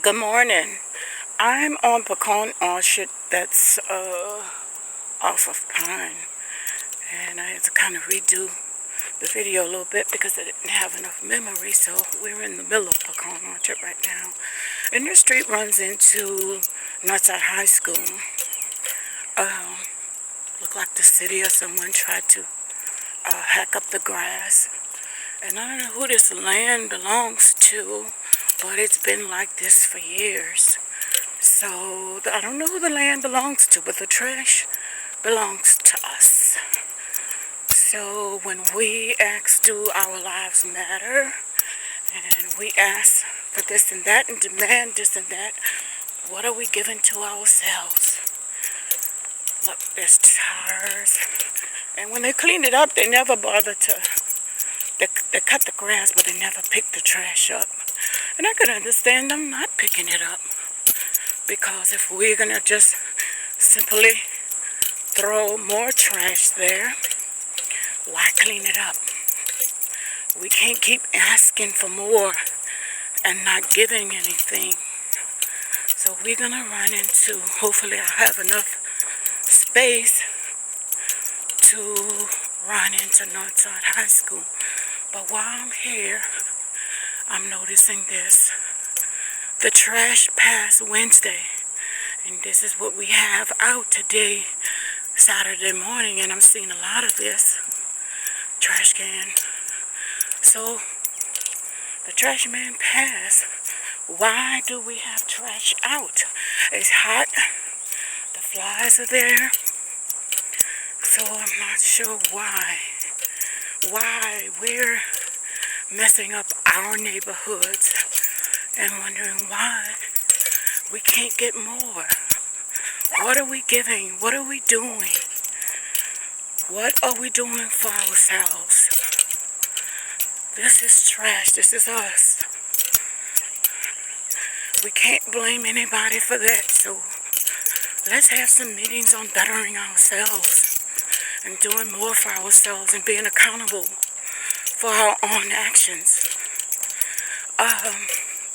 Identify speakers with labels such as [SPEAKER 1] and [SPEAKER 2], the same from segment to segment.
[SPEAKER 1] Good morning. I'm on pecan orchard that's off of Pine, and I had to kind of redo the video a little bit because I didn't have enough memory. So we're in the middle of pecan orchard right now, and this street runs into Northside High School. Looked like the city or someone tried to hack up the grass, and I don't know who this land belongs to, but it's been like this for years. So I don't know who the land belongs to, but the trash belongs to us. So when we ask, do our lives matter? And we ask for this and that and demand this and that, what are we giving to ourselves? Look, there's tires. And when they cleaned it up, they never bothered to, they cut the grass, but they never picked the trash up. And I could understand them not picking it up. Because if we're going to just simply throw more trash there, why clean it up? We can't keep asking for more and not giving anything. So we're going to run into, hopefully I have enough space to run into Northside High School. But while I'm here, I'm noticing this. The trash passed Wednesday, and this is what we have out today, Saturday morning, and I'm seeing a lot of this trash can. So the trash man passed. Why do we have trash out? It's hot, the flies are there, so I'm not sure why we're messing up our neighborhoods and wondering why we can't get more. What are we giving? What are we doing? What are we doing for ourselves? This is trash. This is us. We can't blame anybody for that. So let's have some meetings on bettering ourselves and doing more for ourselves and being accountable for our own actions.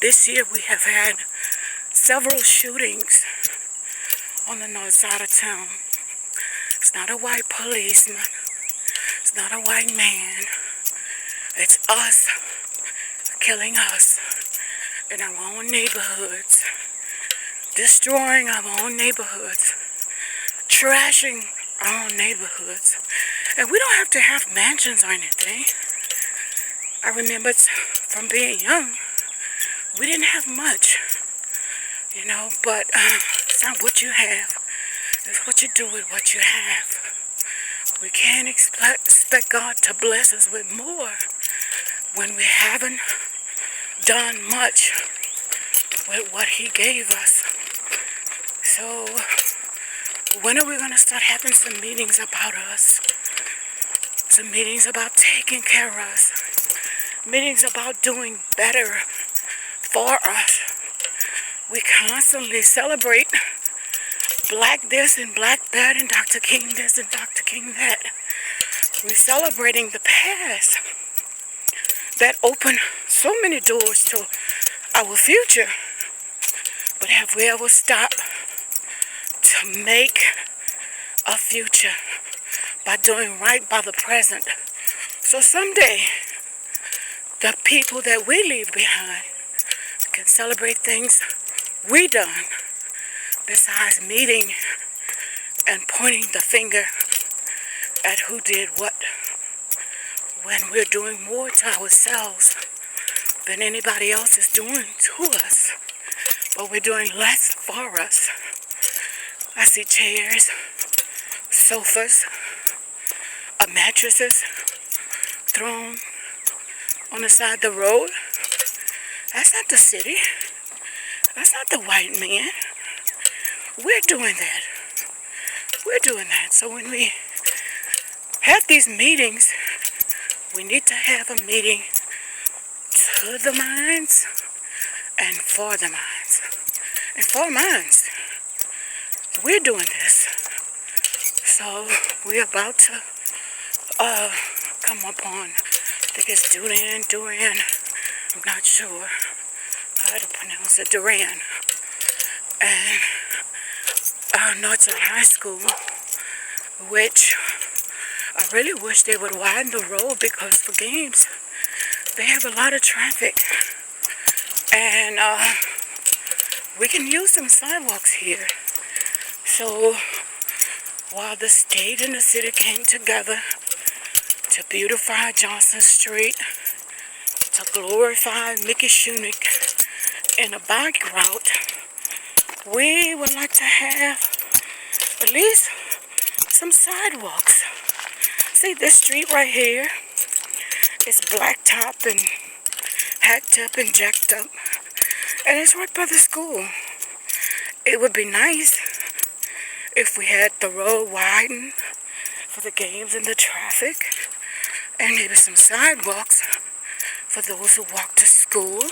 [SPEAKER 1] This year we have had several shootings on the north side of town. It's not a white policeman. It's not a white man. It's us killing us in our own neighborhoods, destroying our own neighborhoods, trashing our own neighborhoods. And we don't have to have mansions or anything. I remember from being young, we didn't have much, but it's not what you have. It's what you do with what you have. We can't expect God to bless us with more when we haven't done much with what He gave us. So when are we going to start having some meetings about us? Some meetings about taking care of us. Meetings about doing better for us. We constantly celebrate Black this and Black that and Dr. King this and Dr. King that. We're celebrating the past that opened so many doors to our future. But have we ever stopped to make a future by doing right by the present? So someday, the people that we leave behind can celebrate things we done, besides meeting and pointing the finger at who did what, when we're doing more to ourselves than anybody else is doing to us, but we're doing less for us. I see chairs, sofas, mattresses thrown on the side of the road. That's not the city. That's not the white man. We're doing that. We're doing that. So when we have these meetings, we need to have a meeting to the minds and for the minds. And for minds. We're doing this. So we're about to come up on, I think it's Durand, I'm not sure. how to pronounce it, Durand, and Northside High School, which I really wish they would widen the road because for games, they have a lot of traffic. And we can use some sidewalks here. So while the state and the city came together to beautify Johnson Street, to glorify Mickey Shunick in a bike route, we would like to have at least some sidewalks. See, this street right here is blacktop and hacked up and jacked up, and it's right by the school. It would be nice if we had the road widened for the games and the traffic, and maybe some sidewalks for those who walk to school.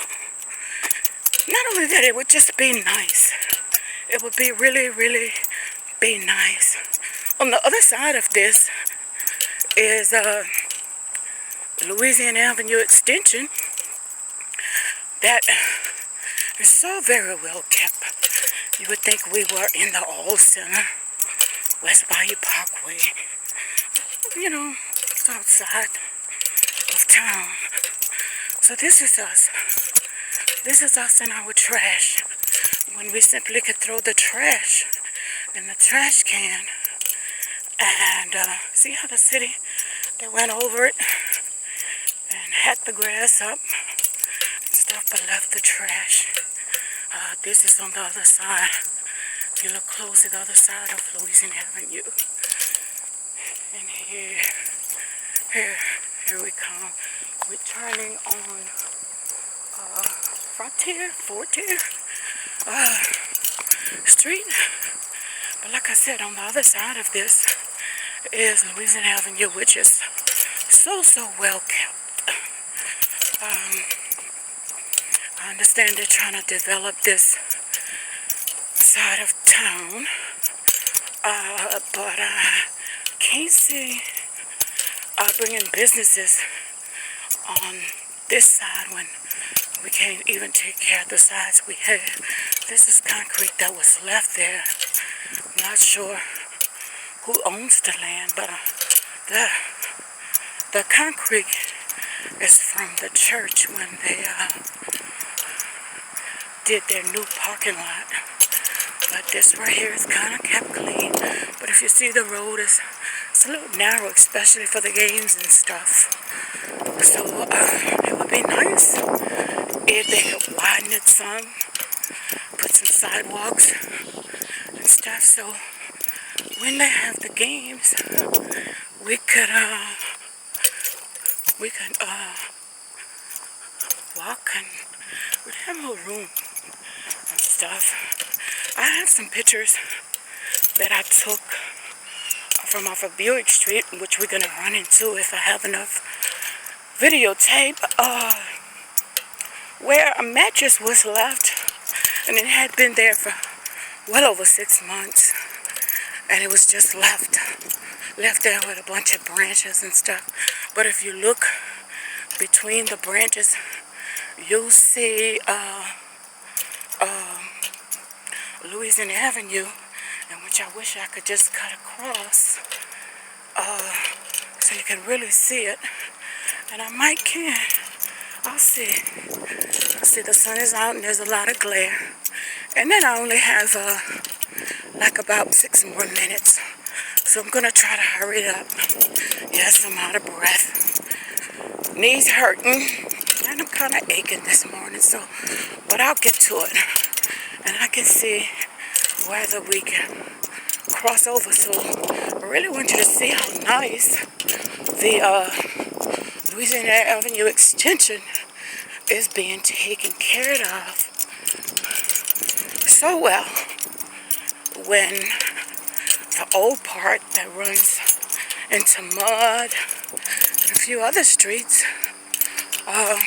[SPEAKER 1] Not only that, it would just be nice. It would be really, really be nice. On the other side of this is Louisiana Avenue Extension that is so very well kept. You would think we were in the All Center, West Bayou Parkway, you know, outside of town. So this is us. This is us in our trash, when we simply could throw the trash in the trash can. And see how the city, they went over it and hacked the grass up and stuff, but left the trash. This is on the other side. If you look closely, the other side of Louisiana Avenue. And here we come. We're turning on Frontier Street. But like I said, on the other side of this is Louisiana Avenue, which is so well kept. I understand they're trying to develop this side of town, but I can't see bringing businesses on this side when we can't even take care of the sides we have. This is concrete that was left there. I'm not sure who owns the land, but the concrete is from the church when they did their new parking lot. But this right here is kind of kept clean. But if you see, the road it's a little narrow, especially for the games and stuff. So it would be nice if they could widen it some, put some sidewalks and stuff, so when they have the games, we could walk, and we'd have more room and stuff. I have some pictures that I took from off of Buick Street, which we're gonna run into if I have enough videotape, where a mattress was left, and it had been there for well over 6 months, and it was just left there with a bunch of branches and stuff. But if you look between the branches, you'll see Louisiana Avenue, and which I wish I could just cut across so you can really see it. And I might can. I'll see. The sun is out and there's a lot of glare. And then I only have like about 6 more minutes. So I'm gonna try to hurry it up. Yes, I'm out of breath. Knees hurting. And I'm kind of aching this morning. But I'll get to it. And I can see whether we can cross over. So I really want you to see how nice the Louisiana Avenue extension is being taken care of so well, when the old part that runs into Mud and a few other streets, I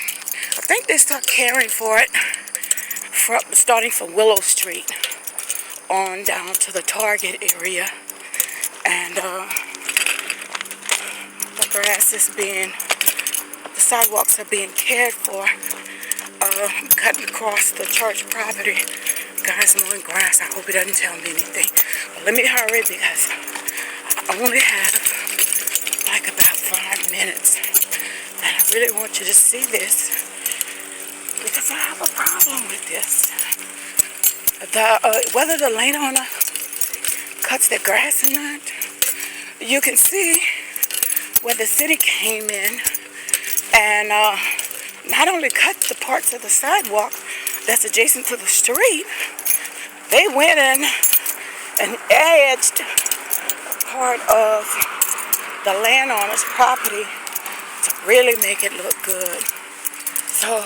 [SPEAKER 1] think they start caring for it starting from Willow Street on down to the Target area, and the grass is the sidewalks are being cared for, had to cross the church property. Guy's mowing grass. I hope he doesn't tell me anything. But let me hurry because I only have like about 5 minutes. And I really want you to see this because I have a problem with this. Whether the landowner cuts the grass or not, you can see where the city came in and not only cut the parts of the sidewalk that's adjacent to the street, they went in and edged part of the landowner's property to really make it look good. So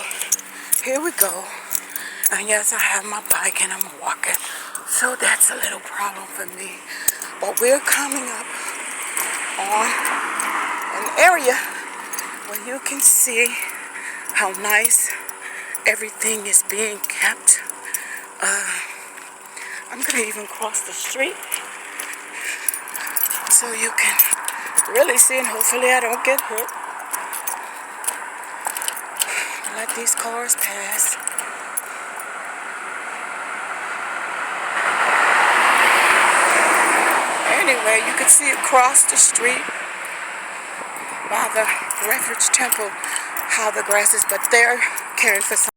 [SPEAKER 1] here we go. And yes, I have my bike and I'm walking. So that's a little problem for me. But we're coming up on an area where you can see how nice everything is being kept. I'm going to even cross the street so you can really see, and hopefully I don't get hit. Let these cars pass. Anyway, you can see across the street by the refuge temple how the grass is, but they're caring for some.